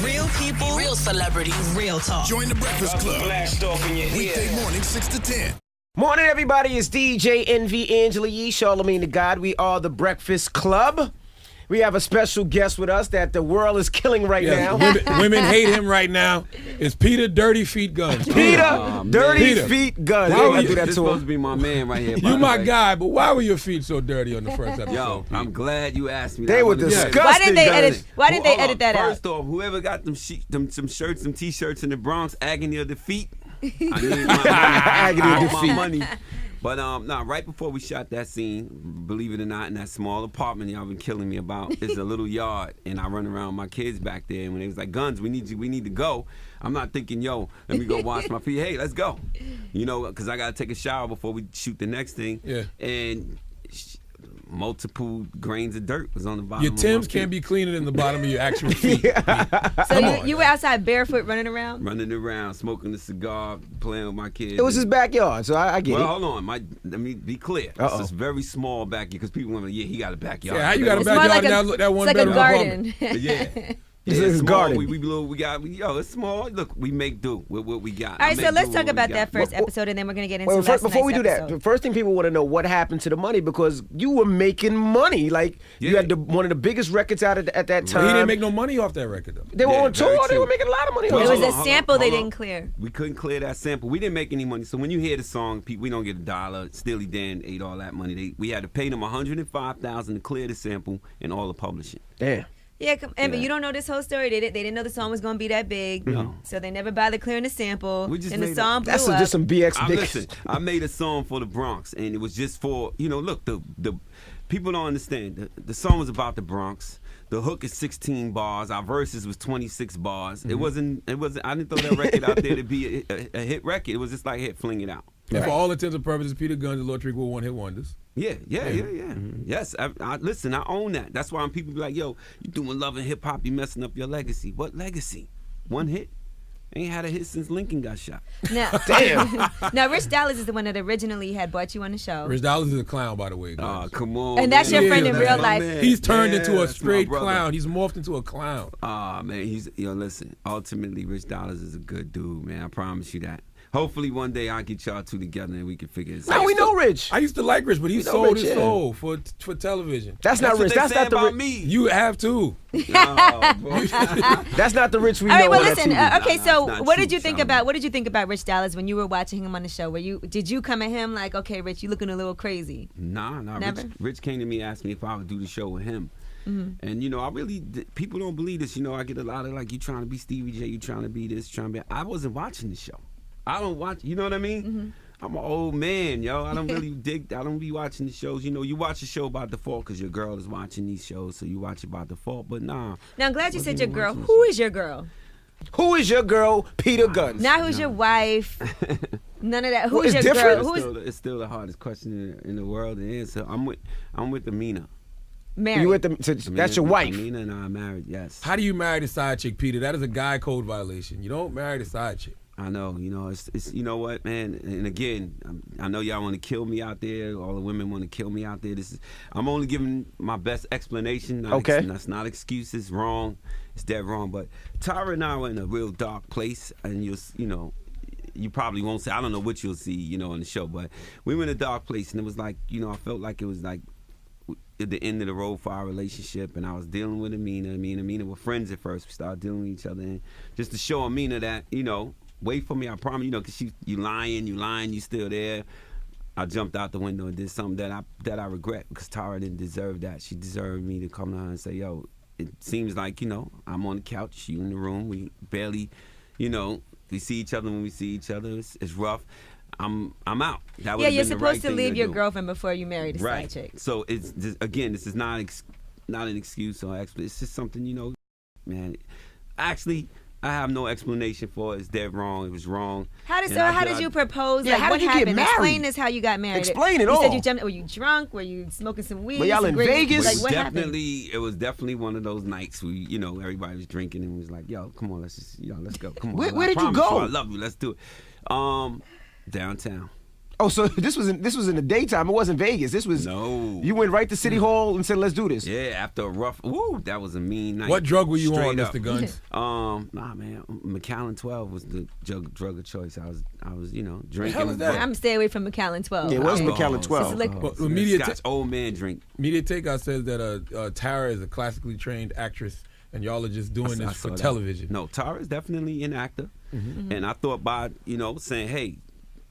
Real people, real celebrities, real talk. Join the Breakfast Club. Blast off in your Weekday morning, 6 to 10. Morning, everybody. It's DJ Envy, Angela Yee, Charlamagne the God. We are the Breakfast Club. We have a special guest with us that the world is killing right now. Women hate him right now. It's Peter Dirty Feet Gunz. Peter Dirty Feet Gunz. Why would This is supposed to be my man right here. You my guy, but why were your feet so dirty on the first episode? Yo, I'm glad you asked me. They that. were I would've- disgusting. Why didn't they Gunz. edit? Why didn't they edit that out? First off, whoever got some shirts, some T-shirts in the Bronx, agony of defeat. I need my Agony of I want defeat. my money. But right before we shot that scene, believe it or not, in that small apartment y'all been killing me about, is a little yard, and I run around with my kids back there, and when they was like, Gunz, we need to go. I'm not thinking, yo, let me go wash my feet. Hey, let's go. You know, because I got to take a shower before we shoot the next thing. Yeah. And multiple grains of dirt was on the bottom Your of my Timbs feet. can't be cleaner than the bottom of your actual feet. So you were outside barefoot running around? Running around, smoking a cigar, playing with my kids. It was his backyard, so I get Well, it. hold on. Let me be clear. Uh-oh. It's a very small backyard because people want to, he got a backyard. Yeah, how you got a It's more backyard like now? a, Look, that one it's like a bedroom garden. apartment. Yeah. It's Yeah, his small. garden. It's small. Look, we make do with what we got. All right, I so make let's do talk with what about we that got. first episode, and then we're going to get into Well, last before we night's do that, episode. the first thing people want to know, what happened to the money? Because you were making money. Like, you Yeah. had one of the biggest records out at that time. He didn't make no money off that record, though. They were Yeah, on tour. very They true. were making a lot of money. It on was tour. Hold a on, sample they hold on. didn't clear. We couldn't clear that sample. We didn't make any money. So when you hear the song, we don't get $1. Steely Dan ate all that money. We had to pay them $105,000 to clear the sample and all the publishing. Damn. Yeah, but Yeah. you don't know this whole story. They didn't know the song was going to be that big. No. So they never bothered clearing the sample. We just and the made song blew That's up. just some BX Listen, I made a song for the Bronx, and it was just for, look, the people don't understand. The song was about the Bronx. The hook is 16 bars. Our verses was 26 bars. Mm-hmm. It wasn't. I didn't throw that record out there to be a hit record. It was just like, fling it out. And for all intents and purposes, Peter Gunz and Lord Trick were one-hit wonders. Yeah. Mm-hmm. Yes, listen, I own that. That's why when people be like, yo, you doing love and hip hop, you messing up your legacy. What legacy? One hit? Ain't had a hit since Lincoln got shot. Now, Damn. now, Rich Dallas is the one that originally had brought you on the show. Rich Dollars is a clown, by the way. Oh, Gunz. come on. And that's man. your friend in that's real my life. man. He's turned Yeah, into a that's my straight brother. clown. He's morphed into a clown. Man, listen, ultimately, Rich Dollars is a good dude, man. I promise you that. Hopefully one day I'll get y'all two together and we can figure this Now out. we know Rich. I used to like Rich, but he You know sold Rich, his yeah. soul for television. That's not what Rich. they That's say not the about Rich. me. You have to. Oh, boy. That's not the Rich we All know. right, well, on that listen. TV. Okay, Nah, so it's not what true, did you think Charlamagne. about Rich Dallas when you were watching him on the show? Did you come at him like, okay, Rich, you looking a little crazy? Nah. Never? Rich came to me, asked me if I would do the show with him. And, I really, people don't believe this. I get a lot of like, you trying to be Stevie J, you trying to be this, trying to be. I wasn't watching the show. I don't watch, you know what I mean? I'm an old man, yo. I don't really I don't be watching the shows. You watch a show by default because your girl is watching these shows, so you watch it by default. But nah. Now, I'm glad you said your Wasn't girl. watching Who is your girl? Who is your girl, Peter Gunz? Not who's your wife. None of that. Well, Who's it's your different. girl? It's still the hardest question in the world to answer. I'm with Amina. married? You with the, so that's your wife. Amina and I are married, yes. How do you marry the side chick, Peter? That is a guy code violation. You don't marry the side chick. I know, it's you know what, man, and again, I know y'all want to kill me out there. All the women want to kill me out there. I'm only giving my best explanation. Okay. That's not excuses. Wrong. It's dead wrong. But Tyra and I were in a real dark place, and you probably won't see. I don't know what you'll see, on the show, but we were in a dark place, and it was like, I felt like it was like at the end of the road for our relationship, and I was dealing with Amina. Me and Amina were friends at first. We started dealing with each other, and just to show Amina that, wait for me, I promise, because you lying, you still there. I jumped out the window and did something that I regret, because Tara didn't deserve that. She deserved me to come to her and say, yo, it seems like, I'm on the couch, you in the room, we barely, we see each other when we see each other. It's rough. I'm out. That Yeah, would've you're been the supposed right to thing leave your do. girlfriend before you marry the Right. side chick. So it's just, again, this is not an excuse or explanation. It's just something, man. Actually, I have no explanation for it. It's dead wrong. It was wrong. How did you propose? Yeah, Like, how what did you get happened? married? Explain this. How you got married? Explain it you all. said you jumped. Were you drunk? Were you smoking some weed? Were y'all some in green- Vegas? Like what happened? It was definitely one of those nights we, everybody was drinking and was like, yo, come on, let's just, let's go. Come on. Where I did you promise go? I love you. Let's do it. Downtown. Oh, so this was in the daytime. It wasn't Vegas. This was No. You went right to City Hall and said, "Let's do this." Yeah, after a rough, that was a mean night. What drug were you on, Straight up. Mr. Gunz? Nah, man, Macallan 12 was the drug of choice. I was, drinking. hell is that? I'm stay away from Macallan 12. Yeah, it was okay? Macallan 12. It's liquor. But Well, media Scotch old man drink. Media Takeout says that Tara is a classically trained actress, and y'all are just doing I this saw for that. television. No, Tara's definitely an actor, and I thought by saying, hey,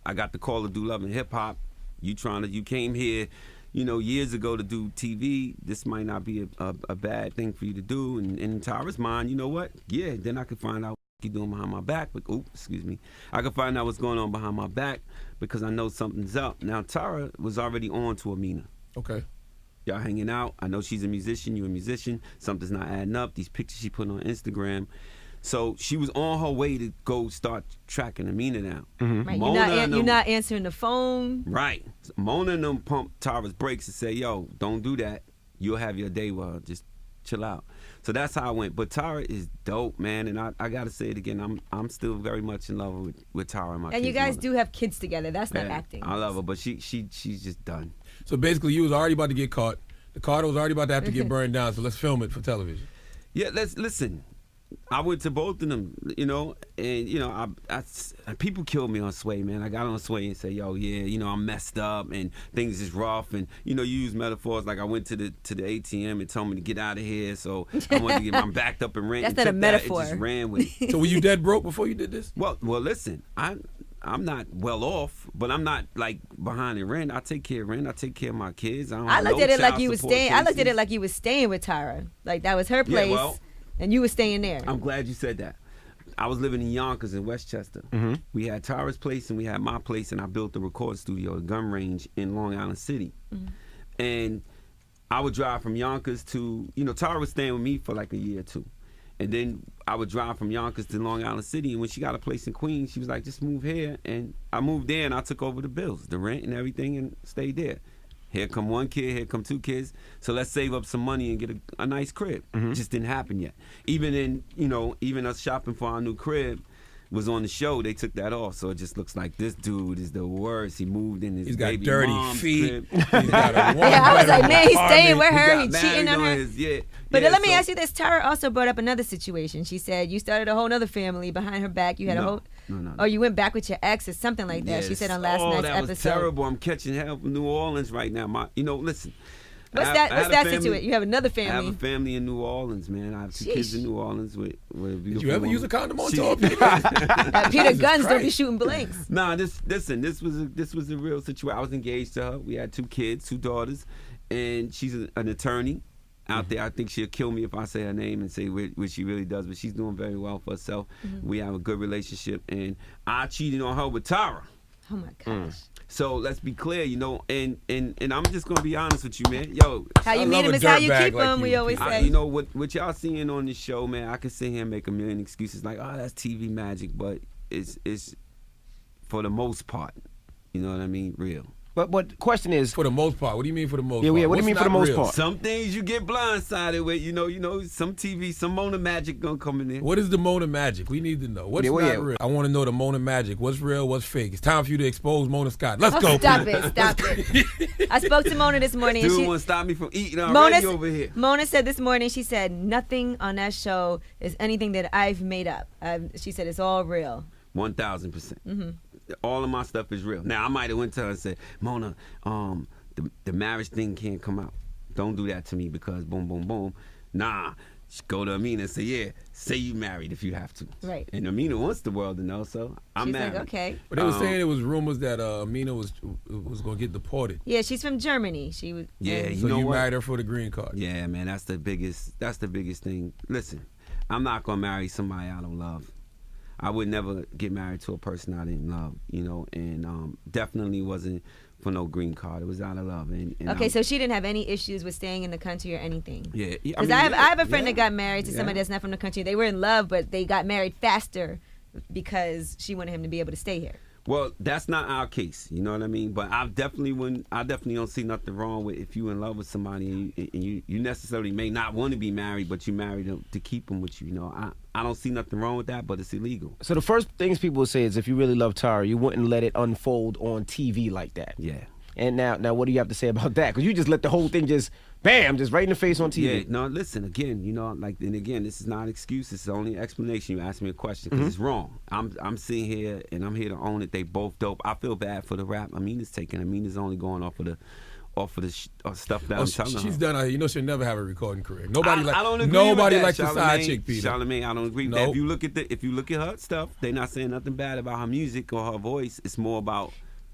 I got the call to do Love and Hip Hop. You came here, years ago to do TV. This might not be a bad thing for you to do. And in Tara's mind, you know what? Yeah, then I could find out what you're doing behind my back. But excuse me, I could find out what's going on behind my back because I know something's up. Now Tara was already on to Amina. Okay. Y'all hanging out. I know she's a musician. You a musician. Something's not adding up. These pictures she put on Instagram. So she was on her way to go start tracking Amina down. Right, Mona you're not answering the phone. Right. So Mona and them pumped Tara's brakes and say, yo, don't do that. You'll have your day well. Just chill out. So that's how I went. But Tara is dope, man. And I got to say it again. I'm still very much in love with Tara and my And you kid's guys mother. do have kids together. That's not Yeah, acting. I love her, but she's just done. So basically, you was already about to get caught. The car was already about to have to get burned down. So let's film it for television. Yeah, let's listen. I went to both of them, and I people killed me on Sway, man. I got on Sway and say, yo, yeah, I'm messed up and things is rough, and you use metaphors like I went to the ATM and told me to get out of here, so I wanted to get I'm backed up and rent. That's and not a took metaphor. That and just ran with it. So were you dead broke before you did this? Well, listen, I'm not well off, but I'm not like behind in rent. I take care of rent. I take care of my kids. I looked at it like you was staying. I looked at it like you was staying with Tara. Like that was her place, and you was staying there. I'm glad you said that. I was living in Yonkers in Westchester. We had Tara's place and we had my place, and I built the record studio, the gun range in Long Island City. And I would drive from Yonkers to, Tara was staying with me for like a year or two. And then I would drive from Yonkers to Long Island City, and when she got a place in Queens, she was like, just move here. And I moved there, and I took over the bills, the rent and everything, and stayed there. Here come one kid, here come two kids. So let's save up some money and get a nice crib. It just didn't happen yet. Even us shopping for our new crib was on the show. They took that off, so it just looks like this dude is the worst. He moved in his He's got baby dirty mom's feet. crib. He's got a Yeah, I was like, man, he's staying with her. He He's got cheating married on her. his. But yeah, let me so- ask you this. Tara also brought up another situation. She said you started a whole other family behind her back. You had a whole, No. or you went back with your ex or something like that. She Yes. said on last night's that was episode. terrible. I'm catching hell from New Orleans right now. Listen. What's I that? had What's a that family- situation? You have another I have family. a family in New Orleans, man. I have two kids in Sheesh. New Orleans with a beautiful Did you ever woman. use a condom on She- top? Peter Gunz don't be Christ. shooting blanks. Nah, this was a real situation. I was engaged to her. We had two kids, two daughters, and she's an attorney out there. I think she'll kill me if I say her name and say what she really does, but she's doing very well for herself. We have a good relationship, and I cheated on her with Tara. Oh my gosh. So let's be clear, and I'm just gonna be honest with you, man. Yo, How you I meet love him a is how you dirtbag keep like him. you, We always Pete. say. what y'all seeing on this show, man? I could sit here and make a million excuses like, oh, that's TV magic, but it's for the most part, you know what I mean, real. But question is, For the most part. What do you mean for the most Yeah, part? yeah, what do you What's mean for the not most real? part? Some things you get blindsided with, some TV, some Mona magic gonna come in there. What is the Mona magic? We need to know. What's Yeah, well, not yeah. real? I want to know the Mona magic. What's real? What's fake? It's time for you to expose Mona Scott. Let's go. Stop Pete. it. Stop it. I spoke to Mona this morning. Dude and wanna stop me from eating Mona, already over here. Mona said this morning, she said, nothing on that show is anything that I've made up. She said it's all real. 1,000%. All of my stuff is real. Now I might have went to her and said, Mona, the marriage thing can't come out. Don't do that to me because boom, boom, boom. Nah, go to Amina and say, yeah, say you married if you have to. Right. And Amina wants the world to know, so I'm She's married. like, okay. But they were saying it was rumors that Amina was going to get deported. Yeah, she's from Germany. She was. Yeah, and- you So know you what? married her for the green card. Yeah, man, that's the biggest thing. Listen, I'm not gonna marry somebody I don't love. I would never get married to a person I didn't love, and definitely wasn't for no green card. It was out of love. And Okay, so she didn't have any issues with staying in the country or anything. yeah, Because I have a friend that got married to somebody that's not from the country. They were in love, but they got married faster because she wanted him to be able to stay here. Well, that's not our case. You know what I mean? But I definitely don't see nothing wrong with if you in love with somebody and you necessarily may not want to be married, but you married them to keep them with you. You know, I don't see nothing wrong with that, but it's illegal. So the first things people would say is if you really love Tara, you wouldn't let it unfold on TV like that. Yeah. And now what do you have to say about that? Because you just let the whole thing just, bam, just right in the face on TV. Yeah, no, listen, again, you know, like, and again, this is not an excuse. This is only an explanation. You asked me a question because it's wrong. I'm sitting here, and I'm here to own it. They both dope. I feel bad for the rap Amina's taking. Amina's only going off of the stuff that I'm telling her. She's done. You know, she'll never have a recording career. Nobody I don't agree nobody with that, likes the side chick, Peter. Charlamagne, I don't agree with that. If you look at her stuff, they're not saying nothing bad about her music or her voice. It's more about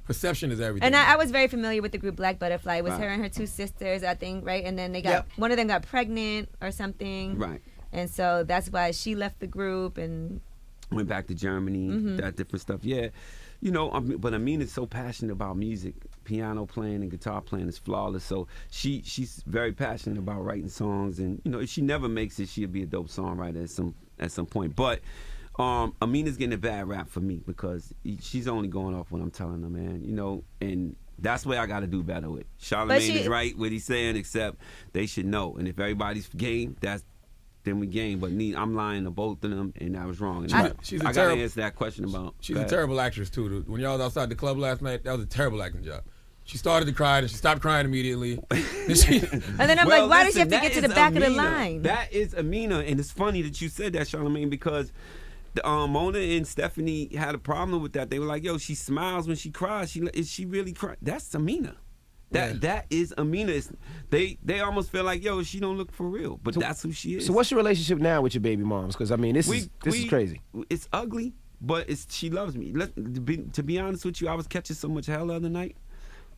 perception is everything. And I was very familiar with the group Black Butterfly. It was her and her two sisters, I think, right? And then they got one of them got pregnant or something. Right. And so that's why she left the group and went back to Germany, that different stuff. Yeah. You know, but Amina's so passionate about music. Piano playing and guitar playing is flawless. So she's very passionate about writing songs, and you know, if she never makes it, she'll be a dope songwriter at some point. But Amina's getting a bad rap for me because she's only going off what I'm telling her, man. You know, and that's where I got to do better with. Charlamagne is right what he's saying, except they should know. And if everybody's game, then we game. But I'm lying to both of them, and that was wrong. And I got to answer that question about. She's a terrible actress too. When y'all was outside the club last night, that was a terrible acting job. She started to cry, and she stopped crying immediately. And then I'm like, why does she have to get to the back of the line? That is Amina, and it's funny that you said that, Charlamagne, because Mona and Stephanie had a problem with that. They were like, yo, she smiles when she cries. Is she really crying? That's Amina. That is Amina. They almost feel like, yo, she don't look for real, but that's who she is. So what's your relationship now with your baby moms? Because I mean, this is crazy. It's ugly, but she loves me. To be honest with you, I was catching so much hell the other night.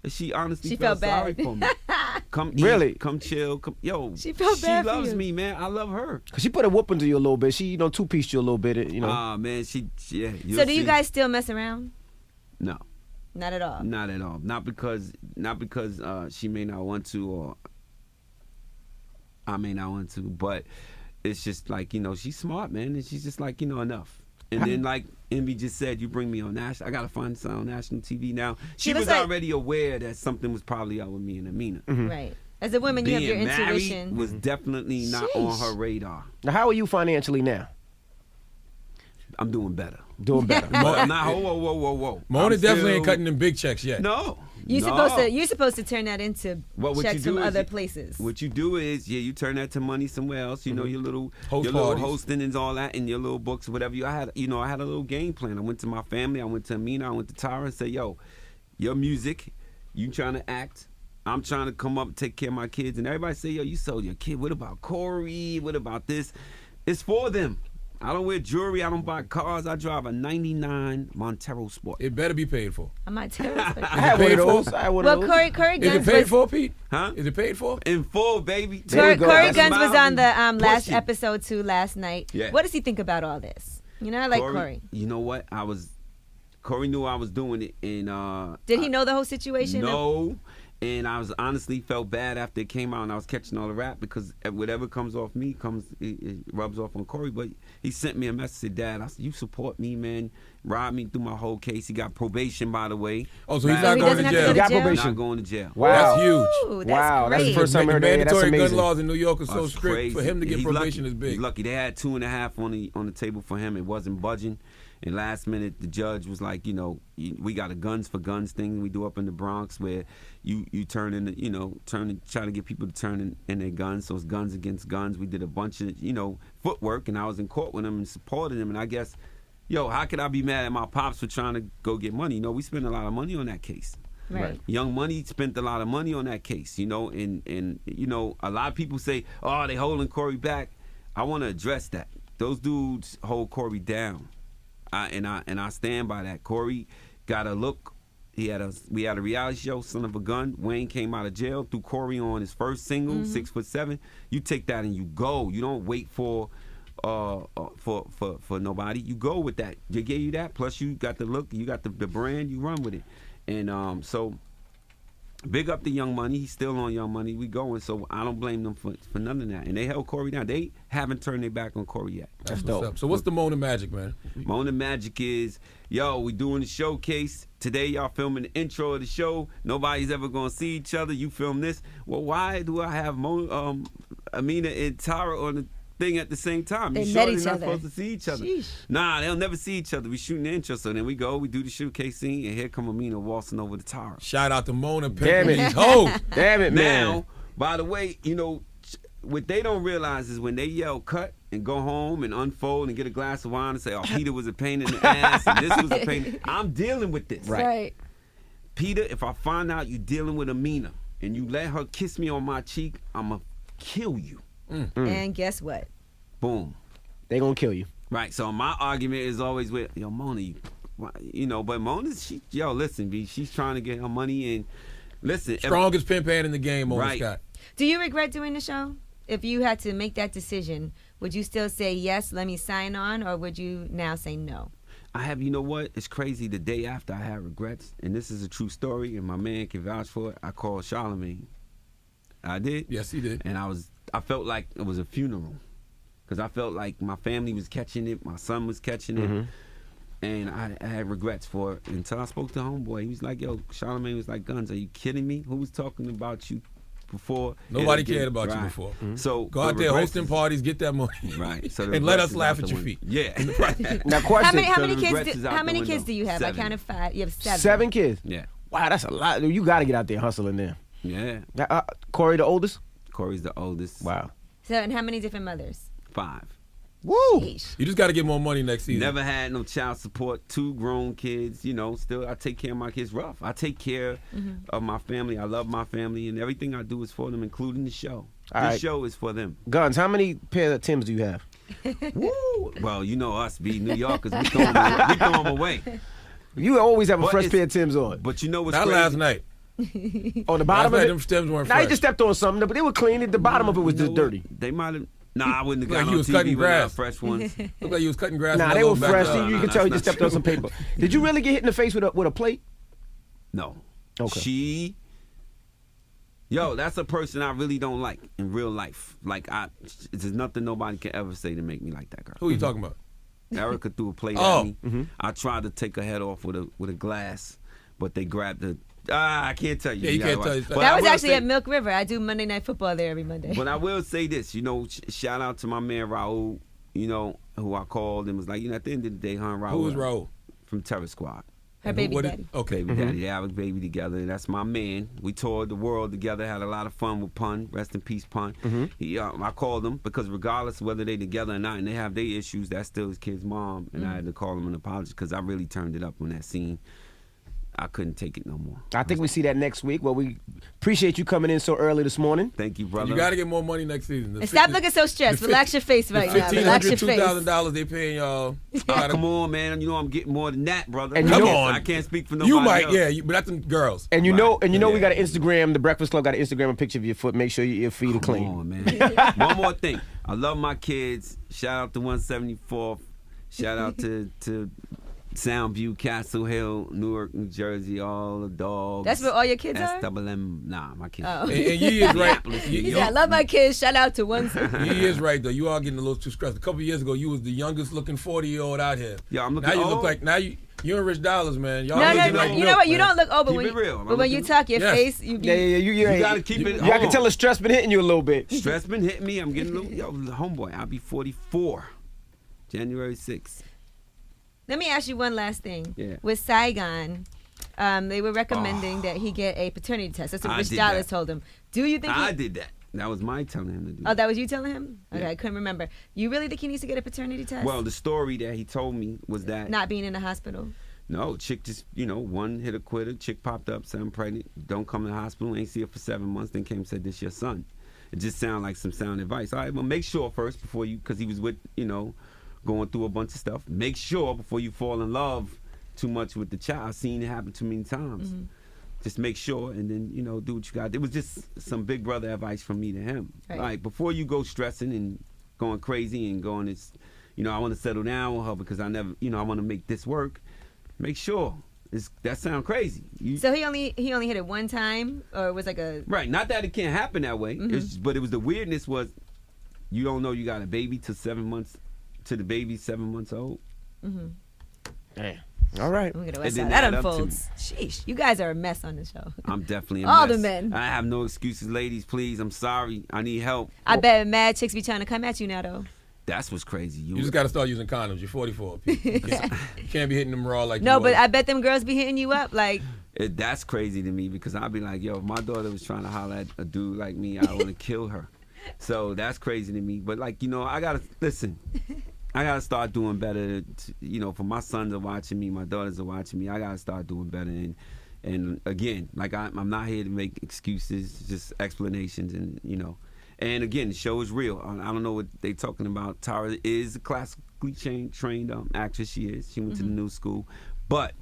She honestly felt sorry for me. Come eat, come chill. She felt bad for you. She loves me, man. I love her. Cause she put a whoop into you a little bit. She two-pieced you a little bit. You know. Man, yeah. So do you guys still mess around? No. Not at all. Not at all. Not because she may not want to, or I may not want to. But it's just like, you know, she's smart, man, and she's just like, you know, enough. And then, like Envy just said, you bring me on national. I gotta find something on national TV now. She was already aware that something was probably up with me and Amina. Right. As a woman, you have your intuition. Was definitely not on her radar. Now, how are you financially now? I'm doing better. Doing better. Whoa. Mona definitely ain't cutting them big checks yet. No. You're supposed to turn that into checks from other places. What you do is, you turn that to money somewhere else. You know, your little hosting and all that, and your little books, whatever. I had a little game plan. I went to my family. I went to Amina. I went to Tara and said, yo, your music, you trying to act. I'm trying to come up and take care of my kids. And everybody say, yo, you sold your kid. What about Corey? What about this? It's for them. I don't wear jewelry. I don't buy cars. I drive a 99 Montero Sport. It better be paid for. A Montero Sport. I had one of those. Well, Corey Gunz Is it paid for, Pete? Huh? Is it paid for? In full, baby. Corey Gunz was on the last episode too last night. Yeah. What does he think about all this? You know, I like Corey. You know what? Corey knew I was doing it, and did he know the whole situation? No. And I was honestly felt bad after it came out, and I was catching all the rap because whatever comes off me it rubs off on Corey. But he sent me a message, said, Dad, I said, you support me, man. Ride me through my whole case. He got probation, by the way. Oh, so he's not going to jail. He got probation. Not going to jail. Wow. That's huge. Ooh, That's the first time I heard that. That's Mandatory amazing. gun laws in New York are so That's strict. crazy. For him to get probation is big. He's lucky. They had 2.5 on the table for him. It wasn't budging. And last minute, the judge was like, you know, we got a Guns for Guns thing we do up in the Bronx where you turn in, try to get people to turn in their guns. So it's guns against guns. We did a bunch of, footwork, and I was in court with him and supported him. And I guess, how could I be mad at my pops for trying to go get money? We spent a lot of money on that case. Right. Young Money spent a lot of money on that case, and a lot of people say, oh, they holding Corey back. I want to address that. Those dudes hold Corey down. And I stand by that. Corey got a look. We had a reality show, Son of a Gun. Wayne came out of jail, threw Corey on his first single, 6'7". You take that and you go. You don't wait for nobody. You go with that. They gave you that. Plus you got the look. You got the brand. You run with it. And so Big up to Young Money. He's still on Young Money. We going, so I don't blame them for none of that. And they held Corey down. They haven't turned their back on Corey yet. That's What's dope. up? So what's the Mona magic, man? Mona magic is, we doing the showcase. Today y'all filming the intro of the show. Nobody's ever going to see each other. You film this. Well, why do I have Amina and Tara on the thing at the same time? They You met sure each they're not other. supposed to see each other? Sheesh. Nah, they'll never see each other. We shooting the intro, so then we go, we do the showcase scene, and here come Amina waltzing over to Tara. Shout out to Mona Damn pimping it. these hoes. Damn it, man. Now, by the way, what they don't realize is when they yell cut and go home and unfold and get a glass of wine and say, Peter was a pain in the ass and this was a pain. I'm dealing with this. Right. Peter, if I find out you dealing with Amina and you let her kiss me on my cheek, I'm going to kill you. And guess what? Boom. They gonna kill you. Right. So my argument is always with, Mona, but Mona, listen, B, she's trying to get her money and listen. Strongest pimp hand in the game, Mona Right. Scott. Do you regret doing the show? If you had to make that decision, would you still say yes, let me sign on, or would you now say no? I have, you know what? It's crazy. The day after I had regrets, and this is a true story, and my man can vouch for it. I called Charlemagne. I did. Yes, he did. And I felt like it was a funeral, because I felt like my family was catching it, my son was catching it, and I had regrets for it. Until I spoke to homeboy, he was like, Charlemagne was like, Gunz, are you kidding me? Who was talking about you before? Nobody And again, cared about you right. before. So Go out the there regrets hosting is- parties, get that money. Right. So the and let regrets us is laugh out at the your window. feet. Yeah. Now, question. How So many the kids? regrets is out How the many window. kids do you have? 7. I counted 5. You have 7. 7 kids. Yeah. Wow, that's a lot. You got to get out there hustling there. Yeah. Corey, the oldest. Corey's the oldest. Wow. So, and how many different mothers? 5. Woo. Sheesh. You just got to get more money next season. Never had no child support. 2 grown kids. Still I take care of my kids rough. I take care of my family. I love my family, and everything I do is for them, including the show. All This right. show is for them. Gunz, how many pair of Timbs do you have? Woo! Well, you know us, be New Yorkers. We throw them away. You always have a But fresh it's- pair of Timbs on. But you know what's Not crazy? last night. On the Last bottom night, of them it. stems weren't Now you fresh. just stepped on something, but they were clean. The bottom of it was You know just what? dirty. They might have. Nah, I wouldn't have Like got you on was TV cutting with our grass. fresh ones. Looked like you was cutting grass. Nah, in they that were little fresh. backyard. You no, can tell you that's just not stepped on some paper. Did you really get hit in the face with a plate? No. Okay. That's a person I really don't like in real life. Like, there's nothing nobody can ever say to make me like that girl. Who are you talking about? Erica threw a plate Oh. at me. I tried to take her head off with a glass, but they grabbed the. I can't tell you. Yeah, you gotta can't tell watch. you. But That I was will actually say- at Milk River. I do Monday Night Football there every Monday. But I will say this, shout out to my man Raul, who I called and was like, at the end of the day, Raul. Who was Raul? From Terror Squad. Her baby What daddy. Okay. Baby daddy, they have a baby together, and that's my man. We toured the world together, had a lot of fun with Pun. Rest in peace, Pun. I called him because regardless of whether they together or not, and they have their issues, that's still his kid's mom, and I had to call him an apology because I really turned it up on that scene. I couldn't take it no more. I think we see that next week. Well, we appreciate you coming in so early this morning. Thank you, brother. You got to get more money next season. And stop looking so stressed. Relax your face right now. Relax your face. $1,500 they paying y'all. Oh, come on, man. I'm getting more than that, brother. And I you can't- know- on. I can't speak for nobody You might, else. yeah, but that's them girls. And you Right. know, we Yeah. got an Instagram. The Breakfast Club got an Instagram, a picture of your foot. Make sure your feet are clean. Come on, man. One more thing. I love my kids. Shout out to 174th. Shout out to Soundview, Castle Hill, Newark, New Jersey, all the dogs. That's where all your kids are? SMM. Nah, my kids. Oh. And Yee is right. He said, I love my kids. Shout out to one. Yee is right, though. You are getting a little too stressed. A couple years ago, you was the youngest looking 40-year-old out here. Yeah, I'm looking Now you old. look like, you and Rich Dollars, man. Y'all No, looking no, like you know milk, what? You man. don't look old, but Keep when it real. but when you talk, your Yes. face, you Yeah, you You gotta keep it. I can tell the stress been hitting you a little bit. Stress been hitting me. I'm getting a little. Homeboy, I'll be 44. January 6th. Let me ask you one last thing. Yeah. With Saigon, they were recommending that he get a paternity test. That's what I Rich did Dollars that. told him. Do you think I did that. That was my telling him to do. Oh, that was you telling him? Okay, Yeah. I couldn't remember. You really think he needs to get a paternity test? Well, the story that he told me was that Not being in the hospital. no, chick just, one hit a quitter. Chick popped up, said I'm pregnant. Don't come to the hospital. Ain't see her for 7 months. Then came and said, this your son. It just sounded like some sound advice. All right, well, make sure first before you, because he was with, going through a bunch of stuff. Make sure before you fall in love too much with the child. I've seen it happen too many times. Just make sure and then, do what you got. It was just some big brother advice from me to him. Right. Like, before you go stressing and going crazy and going, I want to settle down with her because I never, I want to make this work. Make sure that sound crazy. So he only hit it one time, or it was like a Right, not that it can't happen that way, but it was the weirdness was you don't know you got a baby till the baby's 7 months old. Damn. All right. Look at the And West then Side. That add up to unfolds. Sheesh, you guys are a mess on the show. I'm definitely a All mess. the men. I have no excuses, ladies. Please, I'm sorry. I need help. I bet mad chicks be trying to come at you now, though. That's what's crazy. You just got to start using condoms. You're 44. People. You can't be hitting them raw like No, you but was. I bet them girls be hitting you up like. That's crazy to me because I'd be like, yo, if my daughter was trying to holler at a dude like me, I want to kill her. So that's crazy to me. But like, I gotta listen. I gotta start doing better. For my sons are watching me, my daughters are watching me. I gotta start doing better. And again, like I'm not here to make excuses, just explanations, and And again, the show is real. I don't know what they talking about. Tara is a classically trained actress. She is. She went to the new school, but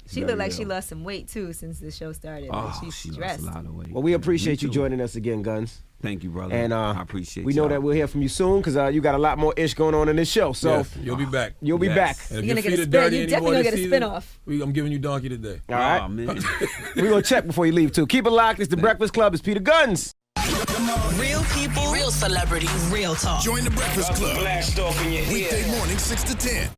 She looked like she lost some weight too since the show started. Oh, Like she stressed. lost a lot of weight. Well, we appreciate Me you too. joining us again, Gunz. Thank you, brother. And I appreciate. we know that we'll hear from you soon because you got a lot more ish going on in this show. So Yes, you'll be back. you'll be Yes. back. And if You're your gonna get feet a are spin. dirty You're anymore definitely gonna this get a season, spin-off. I'm giving you donkey today. All right. Oh man. We're going to check before you leave, too. Keep it locked. It's The Breakfast Club. It's Peter Gunz. Real people, real celebrities, real talk. Join the Breakfast Club. Blast off in your ear. Weekday morning 6 to 10.